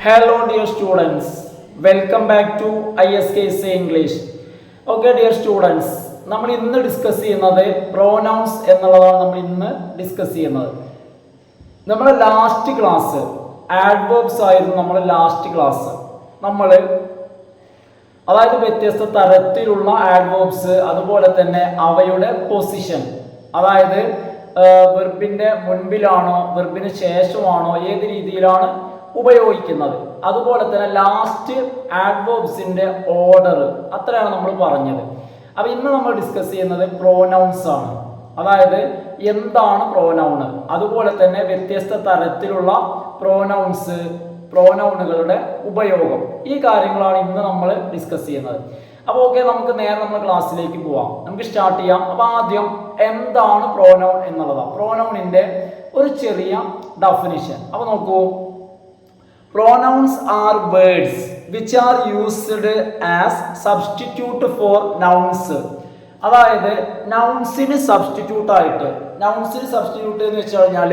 Hello dear students, welcome back to ISKC English. Okay dear students, നമ്മൾ ഇന്ന് discuss ചെയ്യുന്നത് pronouns എന്നുള്ളതാണ്. നമ്മൾ ഇന്ന് ഡിസ്കസ് ചെയ്യുന്നത് നമ്മുടെ ലാസ്റ്റ് ക്ലാസ് ആഡ്വേർബ്സ് ആയിരുന്നു. നമ്മുടെ ലാസ്റ്റ് ക്ലാസ് അതായത് വ്യത്യസ്ത തരത്തിലുള്ള ആഡ്വേർബ്സ്, അതുപോലെ തന്നെ അവയുടെ പൊസിഷൻ, അതായത് വെർബിന്റെ മുൻപിലാണോ വെർബിന് ശേഷമാണോ ഏത് രീതിയിലാണ് ഉപയോഗിക്കുന്നത്, അതുപോലെ തന്നെ ലാസ്റ്റ് ആഡ്വേർബ്സിന്റെ ഓർഡർ, അത്രയാണ് നമ്മൾ പറഞ്ഞത്. അപ്പൊ ഇന്ന് നമ്മൾ ഡിസ്കസ് ചെയ്യുന്നത് പ്രോനൗൺസ് ആണ്. അതായത് എന്താണ് പ്രോനൗണ്, അതുപോലെ തന്നെ വ്യത്യസ്ത തരത്തിലുള്ള പ്രോനൗണുകളുടെ ഉപയോഗം, ഈ കാര്യങ്ങളാണ് ഇന്ന് നമ്മൾ ഡിസ്കസ് ചെയ്യുന്നത്. അപ്പോൾ ഓക്കെ, നമുക്ക് നേരെ നമ്മൾ ക്ലാസ്സിലേക്ക് പോവാം. നമുക്ക് സ്റ്റാർട്ട് ചെയ്യാം. അപ്പൊ ആദ്യം എന്താണ് പ്രോനൗൺ എന്നുള്ളതാണ്. പ്രോനൗണിന്റെ ഒരു ചെറിയ ഡെഫിനിഷൻ. അപ്പൊ നോക്കൂ, pronouns are words which are used as substitute for nouns. അതായത് നൗൺസിന് സബ്സ്റ്റിറ്റ്യൂട്ട് ആയിട്ട്, എന്ന് വെച്ച് കഴിഞ്ഞാൽ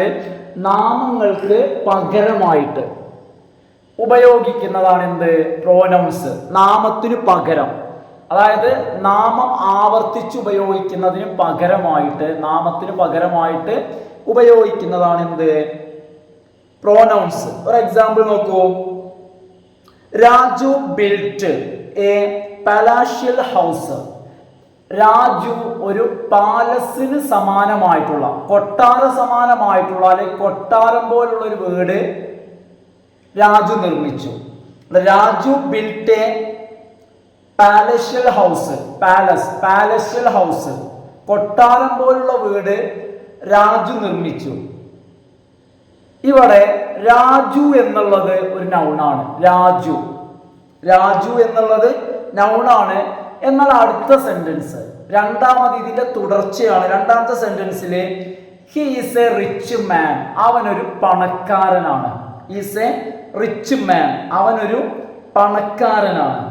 നാമങ്ങൾക്ക് പകരമായിട്ട് ഉപയോഗിക്കുന്നതാണ് എന്ത്, പ്രോനൗൺസ്. നാമത്തിന് പകരം, അതായത് നാമം ആവർത്തിച്ച് ഉപയോഗിക്കുന്നതിന് പകരമായിട്ട്, നാമത്തിന് പകരമായിട്ട് ഉപയോഗിക്കുന്നതാണ് എന്ത്, പ്രോനൗൺസ്. ഒരു എക്സാമ്പിൾ നോക്കൂ. Raju built a palatial house. Raju ഒരു പാലസിന് സമാനമായിട്ടുള്ള, കൊട്ടാര സമാനമായിട്ടുള്ള, അല്ലെങ്കിൽ കൊട്ടാരം പോലുള്ള ഒരു വീട് രാജു നിർമ്മിച്ചു. Raju built a palatial house. Palatial house, കൊട്ടാരം പോലുള്ള വീട് രാജു നിർമ്മിച്ചു. ഇവിടെ രാജു എന്നുള്ളത് ഒരു നൗണാണ്. രാജു എന്നുള്ളത് നൗണാണ്. എന്നാൽ അടുത്ത സെന്റൻസ്, രണ്ടാമത് ഇതിന്റെ തുടർച്ചയാണ്. രണ്ടാമത്തെ സെന്റൻസിൽ he is a rich man, അവനൊരു പണക്കാരനാണ്. ഈസ് എ റിച്ച് മാൻ, അവനൊരു പണക്കാരനാണ്.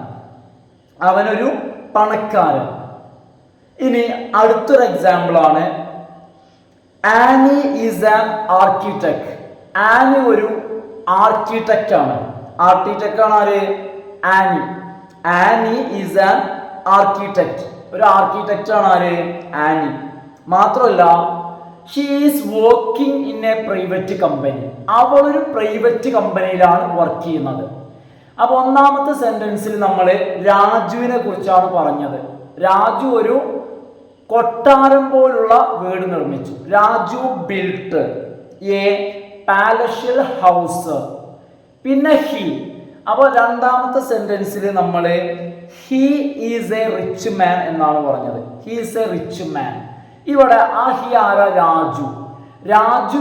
ഇനി അടുത്തൊരു എക്സാമ്പിൾ ആണ്, Annie is an architect. Annie ഒരു ആർക്കിടെക്റ്റ് ആണ്. ആര്? Annie is an architect. ഒരു ആർക്കിടെക്റ്റ് ആണ് ആര്? ആനി. മാത്രമല്ല, she is working in a private company. അവൾ ഒരു പ്രൈവറ്റ് കമ്പനിയിലാണ് വർക്ക് ചെയ്യുന്നത്. അപ്പൊ ഒന്നാമത്തെ സെന്റൻസിൽ നമ്മൾ രാജുവിനെ കുറിച്ചാണ് പറഞ്ഞത്. രാജു ഒരു കൊട്ടാരം പോലുള്ള വീട് നിർമ്മിച്ചു. Raju built a palatial house. പിന്നെ ഹി. അപ്പോൾ രണ്ടാമത്തെ സെന്റൻസിൽ നമ്മൾ he is a rich man എന്നാണ് പറഞ്ഞത്. He is a rich man. ഇവിടെ ആ ഹി ആരാ? രാജു. രാജു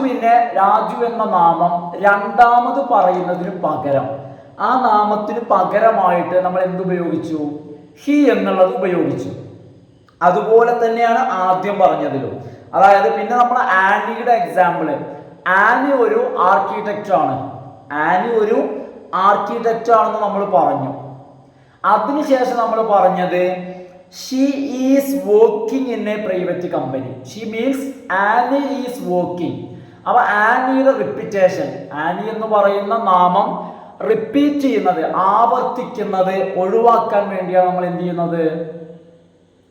എന്ന നാമം രണ്ടാമത് പറയുന്നതിന് പകരം, ആ നാമത്തിന് പകരമായിട്ട് നമ്മൾ എന്തുപയോഗിച്ചു? ഹി എന്നുള്ളത് ഉപയോഗിച്ചു. അതുപോലെ തന്നെയാണ് ആദ്യം പറഞ്ഞതിലും. അതായത് പിന്നെ നമ്മൾ ആനിയുടെ എക്സാമ്പിള്, ആനി ഒരു ആർക്കിടെക്റ്റ് ആണെന്ന് നമ്മൾ പറഞ്ഞു. അതിനുശേഷം നമ്മൾ പറഞ്ഞത് she is working in a private company. She means Annie is working. അപ്പൊ ആനിയുടെ റിപ്പീറ്റേഷൻ, ആനി എന്ന് പറയുന്ന നാമം റിപ്പീറ്റ് ചെയ്യുന്നത്, ആവർത്തിക്കുന്നത് ഒഴിവാക്കാൻ വേണ്ടിയാണ് നമ്മൾ എന്ത് ചെയ്യുന്നത്?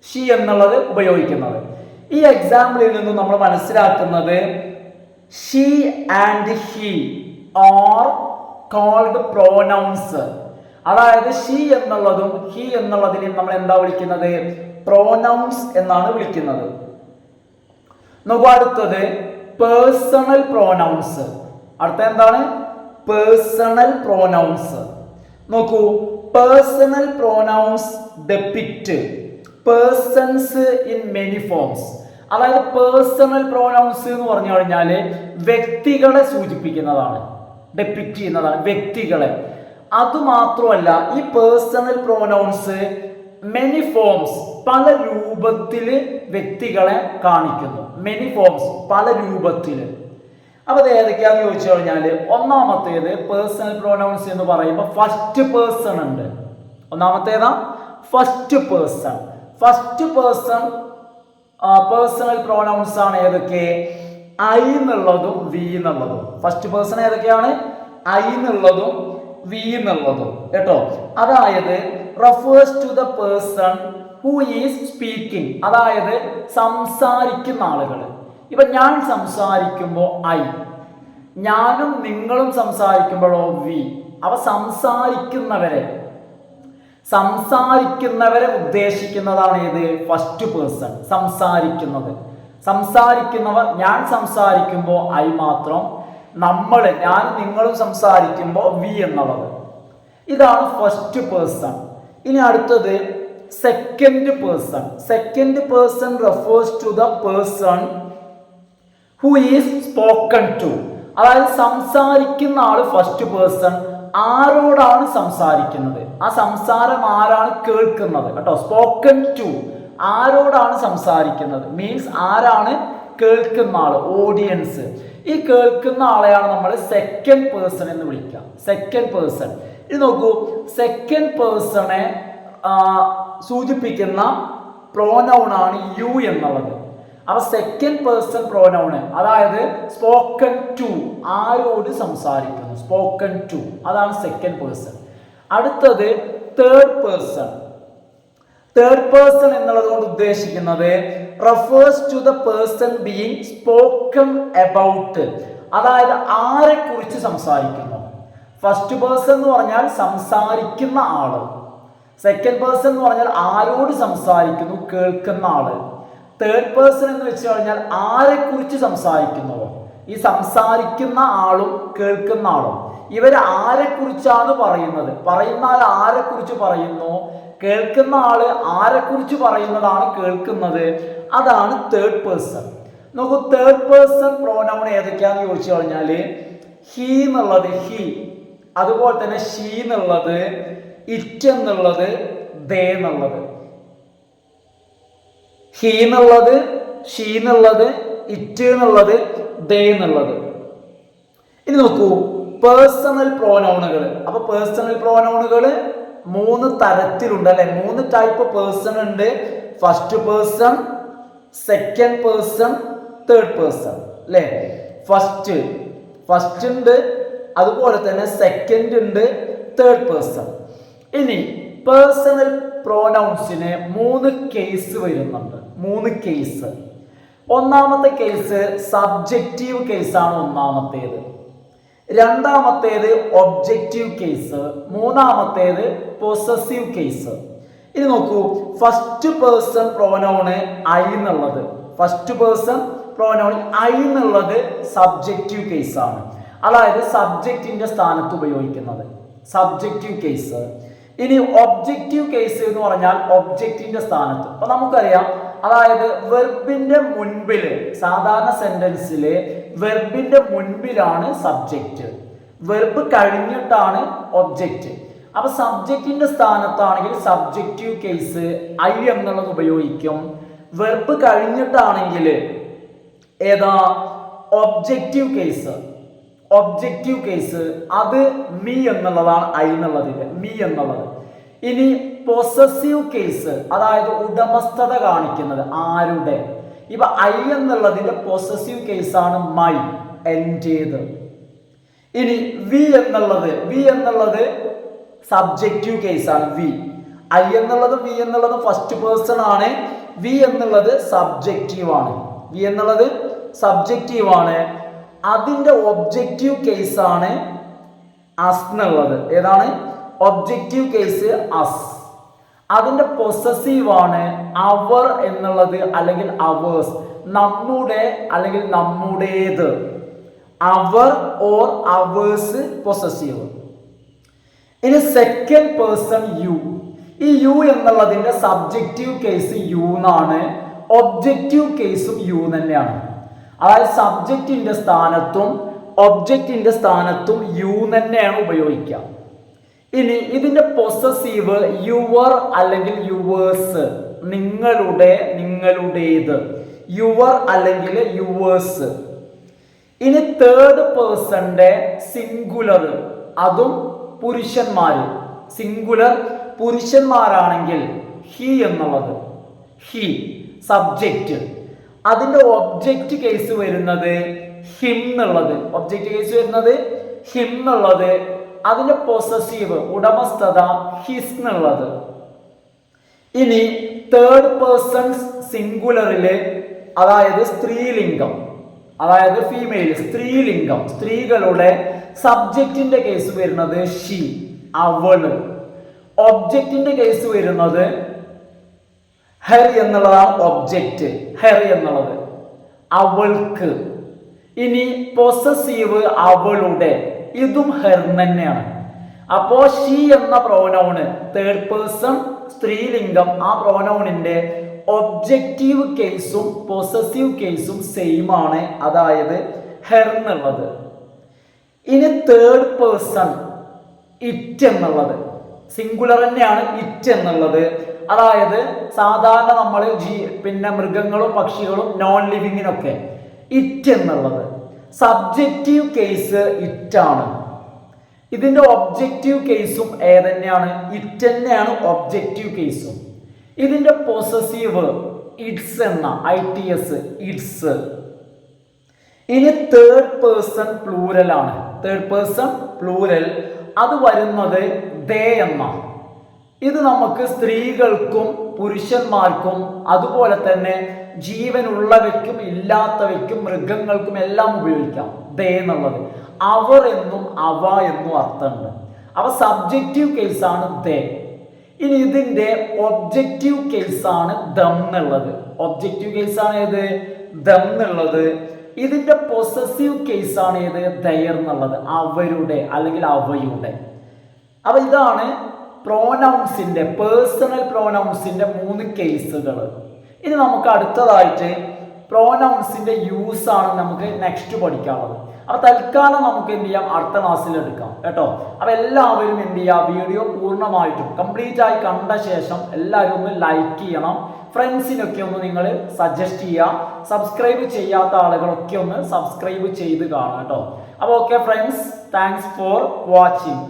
ഷീ എന്നുള്ളത് ഉപയോഗിക്കുന്നത്. ഈ എക്സാമ്പിളിൽ നിന്നും നമ്മൾ മനസ്സിലാക്കുന്നത് she and he are called pronouns. അതായത് she എന്നുള്ളതും he എന്നുള്ളതിനെയും നമ്മൾ എന്താ വിളിക്കുന്നത്? pronouns എന്നാണ് വിളിക്കുന്നത്. നോക്കൂ, അടുത്തത് പേഴ്സണൽ പ്രോനൗൺസ്. അടുത്ത എന്താണ്? Personal pronouns. നോക്കൂ, personal pronouns depict persons in many forms. അതായത് പേഴ്സണൽ പ്രോനൗൺസ് എന്ന് പറഞ്ഞു കഴിഞ്ഞാൽ വ്യക്തികളെ സൂചിപ്പിക്കുന്നതാണ്, ഡെപിക്റ്റ് ചെയ്യുന്നതാണ് വ്യക്തികളെ. അതുമാത്രമല്ല, ഈ പേഴ്സണൽ പ്രോനൗൺസ് മെനി ഫോംസ്, പല രൂപത്തിൽ വ്യക്തികളെ കാണിക്കുന്നു. മെനി ഫോംസ്, പല രൂപത്തിൽ. അപ്പൊ അത് ഏതൊക്കെയാന്ന് ചോദിച്ചു കഴിഞ്ഞാൽ, ഒന്നാമത്തേത് പേഴ്സണൽ പ്രോനൗൺസ് എന്ന് പറയുമ്പോൾ ഫസ്റ്റ് പേഴ്സൺ ഉണ്ട്. ഒന്നാമത്തേതാ ഫസ്റ്റ് പേഴ്സൺ. പേഴ്സണൽ പ്രോനൗൺസ് ആണ് ഏതൊക്കെ? ഐ എന്നുള്ളതും വി എന്നുള്ളതും. ഫസ്റ്റ് പേഴ്സൺ ഏതൊക്കെയാണ്? ഐ എന്നുള്ളതും വി എന്നുള്ളതും കേട്ടോ. അതായത് refers to the person who is speaking, അതായത് സംസാരിക്കുന്ന ആളുകൾ. ഇപ്പൊ ഞാൻ സംസാരിക്കുമ്പോൾ ഐ, ഞാനും നിങ്ങളും സംസാരിക്കുമ്പോഴോ വി. അവ സംസാരിക്കുന്നവരെ ഉദ്ദേശിക്കുന്നതാണ് ഏത്? First person. സംസാരിക്കുന്നവർ. ഞാൻ സംസാരിക്കുമ്പോൾ ഐ മാത്രം, നമ്മൾ ഞാൻ നിങ്ങളും സംസാരിക്കുമ്പോൾ വി എന്നുള്ളത്. ഇതാണ് ഫസ്റ്റ് പേഴ്സൺ. ഇനി അടുത്തത് second person. Second person refers to the person who is spoken to, അതായത് സംസാരിക്കുന്ന ആള് ഫസ്റ്റ് പേഴ്സൺ ആരോടാണ് സംസാരിക്കുന്നത്, ആ സംസാരം ആരാണ് കേൾക്കുന്നത് കേട്ടോ. സ്പോക്കൺ ടു ആരോടാണ് സംസാരിക്കുന്നത് മീൻസ് ആരാണ് കേൾക്കുന്ന ആള്, ഓഡിയൻസ്. ഈ കേൾക്കുന്ന ആളെയാണ് നമ്മൾ സെക്കൻഡ് പേഴ്സൺ എന്ന് വിളിക്കുക. Second person. ഇത് നോക്കൂ, സെക്കൻഡ് പേഴ്സണെ സൂചിപ്പിക്കുന്ന പ്രോനൗൺ ആണ് യു എന്നുള്ളത്. അപ്പൊ സെക്കൻഡ് പേഴ്സൺ പ്രോനൗണ്, അതായത് സ്പോക്കൺ ടു, ആരോട് സംസാരിക്കുന്നു, സ്പോക്കൺ ടു, അതാണ് സെക്കൻഡ് പേഴ്സൺ. അടുത്തത് തേർഡ് പേഴ്സൺ. തേർഡ് പേഴ്സൺ എന്നുള്ളത് കൊണ്ട് ഉദ്ദേശിക്കുന്നത് refers to the person being spoken about, അതായത് ആരെ കുറിച്ച് സംസാരിക്കുന്നു. ഫസ്റ്റ് പേഴ്സൺ എന്ന് പറഞ്ഞാൽ സംസാരിക്കുന്ന ആള്, സെക്കൻഡ് പേഴ്സൺ എന്ന് പറഞ്ഞാൽ ആരോട് സംസാരിക്കുന്നു, കേൾക്കുന്ന ആള്. തേർഡ് പേഴ്സൺ എന്ന് വെച്ച് കഴിഞ്ഞാൽ ആരെ കുറിച്ച് സംസാരിക്കുന്നുവോ, ഈ സംസാരിക്കുന്ന ആളും കേൾക്കുന്ന ആളും ഇവർ ആരെ കുറിച്ചാണ് പറയുന്നത്, പറയുന്ന ആൾ ആരെ കുറിച്ച് പറയുന്നു, കേൾക്കുന്ന ആള് ആരെ കുറിച്ച് പറയുന്നതാണ് കേൾക്കുന്നത്, അതാണ് തേർഡ് പേഴ്സൺ. നോക്കൂ, തേർഡ് പേഴ്സൺ പ്രോനൗൺ ഏതൊക്കെയാന്ന് ചോദിച്ചു കഴിഞ്ഞാല് ഹി എന്നുള്ളത് ഹി, അതുപോലെ തന്നെ ഷീ എന്നുള്ളത്, ഇറ്റ് എന്നുള്ളത്, ദേ എന്നുള്ളത്. ഹി എന്നുള്ളത്, ഷീ എന്നുള്ളത്, ഇറ്റ് എന്നുള്ളത്, ദേ എന്നുള്ളത്. ഇനി നോക്കൂ പേഴ്സണൽ പ്രോനൗണുകൾ. അപ്പൊ പേഴ്സണൽ പ്രോനൗണുകൾ 3 തരത്തിലുണ്ട് അല്ലെ, 3 ടൈപ്പ് പേഴ്സൺ ഉണ്ട്. First person, second person, third person അല്ലെ. ഫസ്റ്റ് ഉണ്ട്, അതുപോലെ തന്നെ സെക്കൻഡ് ഉണ്ട്, തേർഡ് പേഴ്സൺ. ഇനി പേഴ്സണൽ പ്രോനൗൺസിന് 3 കേസ് വരുന്നുണ്ട്. 3 കേസ്. ഒന്നാമത്തെ കേസ് സബ്ജക്റ്റീവ് കേസാണ് ഒന്നാമത്തേത്. രണ്ടാമത്തേത് ഒബ്ജക്റ്റീവ് കേസ്. മൂന്നാമത്തേത് പൊസസീവ് കേസ്. ഇനി നോക്കൂ, ഫസ്റ്റ് പേഴ്സൺ പ്രോനൗണ് ഐ എന്നുള്ളത്, ഫസ്റ്റ് പേഴ്സൺ പ്രോനൗൺ ഐ എന്നുള്ളത് സബ്ജക്റ്റീവ് കേസാണ്, അതായത് സബ്ജക്റ്റിന്റെ സ്ഥാനത്ത് ഉപയോഗിക്കുന്നത്, സബ്ജക്റ്റീവ് കേസ്. ഇനി ഒബ്ജക്റ്റീവ് കേസ് എന്ന് പറഞ്ഞാൽ ഒബ്ജക്റ്റിന്റെ സ്ഥാനത്ത്. അപ്പൊ നമുക്കറിയാം, അതായത് വെർബിന്റെ മുൻപില്, സാധാരണ സെന്റൻസില് വെർബിന്റെ മുൻപിലാണ് സബ്ജക്റ്റ്, വെർബ് കഴിഞ്ഞിട്ടാണ് ഒബ്ജക്റ്റ്. അപ്പൊ സബ്ജക്റ്റിന്റെ സ്ഥാനത്താണെങ്കിൽ സബ്ജക്റ്റീവ് കേസ് ഐ എന്നുള്ളത് ഉപയോഗിക്കും. വെർബ് കഴിഞ്ഞിട്ടാണെങ്കിൽ ഏതാ ഒബ്ജക്റ്റീവ് കേസ്, ഒബ്ജക്റ്റീവ് കേസ് അത് മീ എന്നുള്ളതാണ്, ഐ എന്നുള്ളതിന്റെ മീ എന്നുള്ളത്. ഇനി പൊസസീവ് കേസ്, അതായത് ഉടമസ്ഥത കാണിക്കുന്നത്, ആരുടെ. ഇപ്പൊ ഐ എന്നുള്ളതിന്റെ പൊസസീവ് കേസാണ് മൈ, എന്റേത്. ഇനി വി എന്നുള്ളത് സബ്ജക്റ്റീവ് കേസാണ്, വി. ഐ എന്നുള്ളതും വി എന്നുള്ളതും ഫസ്റ്റ് പേഴ്സൺ ആണ്, വി എന്നുള്ളത് സബ്ജക്റ്റീവ് ആണ്, വി എന്നുള്ളത് സബ്ജക്റ്റീവ് ആണ്. അതിന്റെ ഒബ്ജക്റ്റീവ് കേസാണ് അസ് എന്നുള്ളത്. ഏതാണ് ഒബ്ജക്റ്റീവ് കേസ്? അസ്. അതിന്റെ പൊസസീവ് ആണ് അവർ എന്നുള്ളത്, അല്ലെങ്കിൽ അവേഴ്സ്, നമ്മുടെ അല്ലെങ്കിൽ നമ്മുടേത്. അവർ ഓർ അവേഴ്സ് പൊസസീവ്. ഇനി സെക്കൻഡ് പേഴ്സൺ യു. ഈ യു എന്നുള്ളതിന്റെ സബ്ജക്റ്റീവ് കേസ് യു എന്നാണ്, ഒബ്ജക്റ്റീവ് കേസും യു തന്നെയാണ്. അതായത് സബ്ജക്റ്റിന്റെ സ്ഥാനത്തും ഒബ്ജക്റ്റിന്റെ സ്ഥാനത്തും യു തന്നെയാണ് ഉപയോഗിക്കുക. ഇനി ഇതിന്റെ പൊസസീവ് യുവർ അല്ലെങ്കിൽ യുവേഴ്സ്, നിങ്ങളുടെ, നിങ്ങളുടേത്, യുവർ അല്ലെങ്കിൽ യുവേഴ്സ്. ഇനി തേർഡ് പേഴ്സന്റെ സിംഗുലർ, അതും പുരുഷന്മാര്, സിംഗുലർ പുരുഷന്മാരാണെങ്കിൽ ഹി എന്നുള്ളത്, ഹി സബ്ജക്റ്റ്. അതിന്റെ ഒബ്ജക്റ്റ് കേസ് വരുന്നത് ഹിം എന്നുള്ളത്, ഒബ്ജക്റ്റ് കേസ് വരുന്നത് ഹിം എന്നുള്ളത്, അതിന്റെ പൊസസീവ് ഉടമസ്ഥത ഹിസ് എന്നുള്ളത്. ഇനി തേർഡ് പേഴ്സൺസ് സിംഗുലറില് അതായത് സ്ത്രീലിംഗം, അതായത് ഫീമെയിൽ സ്ത്രീലിംഗം, സ്ത്രീകളുടെ സബ്ജക്റ്റിന്റെ കേസ് വരുന്നത് ഷീ അവള്, ഒബ്ജക്റ്റിന്റെ കേസ് വരുന്നത് ഹെർ എന്നുള്ളതാണ് ഒബ്ജക്റ്റ്, ഹെർ എന്നുള്ളത് അവൾക്ക്. ഇനി പൊസസീവ് അവളുടെ, ഇതും ഹെർ തന്നെയാണ്. അപ്പോ ഷീ എന്ന പ്രോനൗണ് തേർഡ് പേഴ്സൺ സ്ത്രീലിംഗം, ആ പ്രോനൗണിന്റെ ഒബ്ജക്റ്റീവ് കേസും പൊസസീവ് കേസും സെയിം ആണ്, അതായത് ഹെർ എന്നുള്ളത്. ഇനി തേർഡ് പേഴ്സൺ ഇറ്റ് എന്നുള്ളത് സിംഗുലർ തന്നെയാണ്, ഇറ്റ് എന്നുള്ളത്. അതായത് സാധാരണ നമ്മൾ പിന്നെ മൃഗങ്ങളും പക്ഷികളും നോൺ ലിവിങ്ങിനൊക്കെ ഇറ്റ് എന്നുള്ളത് സബ്ജക്റ്റീവ് കേസ് ഇറ്റാണ്. ഇതിന്റെ ഒബ്ജക്റ്റീവ് കേസും ഏതന്നെയാണ്, ഇറ്റ് തന്നെയാണ് ഒബ്ജക്റ്റീവ് കേസും. ഇതിന്റെ പൊസസീവ് ഇറ്റ്സ് എന്ന ITS ഇറ്റ്സ്. ഇനി തേർഡ് പേഴ്സൺ പ്ലൂരൽ ആണ്, തേർഡ് പേഴ്സൺ പ്ലൂരൽ അത് വരുന്നത് ദേ എന്ന. ഇത് നമുക്ക് സ്ത്രീകൾക്കും പുരുഷന്മാർക്കും അതുപോലെ തന്നെ ജീവനുള്ളവയ്ക്കും ഇല്ലാത്തവയ്ക്കും മൃഗങ്ങൾക്കും എല്ലാം ഉപയോഗിക്കാം. ദേ എന്നുള്ളത് അവർ എന്നും അവ എന്നും അർത്ഥമുണ്ട്. അവ സബ്ജക്റ്റീവ് കേസാണ് ദേ. ഇനി ഇതിന്റെ ഒബ്ജക്റ്റീവ് കേസാണ് ദം എന്നുള്ളത്. ഒബ്ജക്റ്റീവ് കേസാണ് ഏത്, ദം എന്നുള്ളത്. ഇതിന്റെ പൊസസീവ് കേസാണ് ഏത്, ദയർ എന്നുള്ളത്, അവരുടെ അല്ലെങ്കിൽ അവയുടെ. അപ്പൊ ഇതാണ് പ്രോനൗൺസിന്റെ പേഴ്സണൽ പ്രോനൗൺസിന്റെ 3 കേസുകൾ. ഇനി നമുക്ക് അടുത്തതായിട്ട് പ്രോനൗൺസിന്റെ യൂസ് ആണ് നമുക്ക് നെക്സ്റ്റ് പഠിക്കാനുള്ളത്. അപ്പൊ തൽക്കാലം നമുക്ക് എന്ത് ചെയ്യാം, അടുത്ത ക്ലാസ്സിൽ എടുക്കാം കേട്ടോ. അപ്പൊ എല്ലാവരും എന്ത് ചെയ്യുക, വീഡിയോ പൂർണ്ണമായിട്ടും കംപ്ലീറ്റ് ആയി കണ്ട ശേഷം എല്ലാവരും ഒന്ന് ലൈക്ക് ചെയ്യണം. ഫ്രണ്ട്സിനൊക്കെ ഒന്ന് നിങ്ങൾ സജസ്റ്റ് ചെയ്യുക. സബ്സ്ക്രൈബ് ചെയ്യാത്ത ആളുകളൊക്കെ ഒന്ന് സബ്സ്ക്രൈബ് ചെയ്ത് കാണാം കേട്ടോ. അപ്പോൾ okay friends, thanks for watching.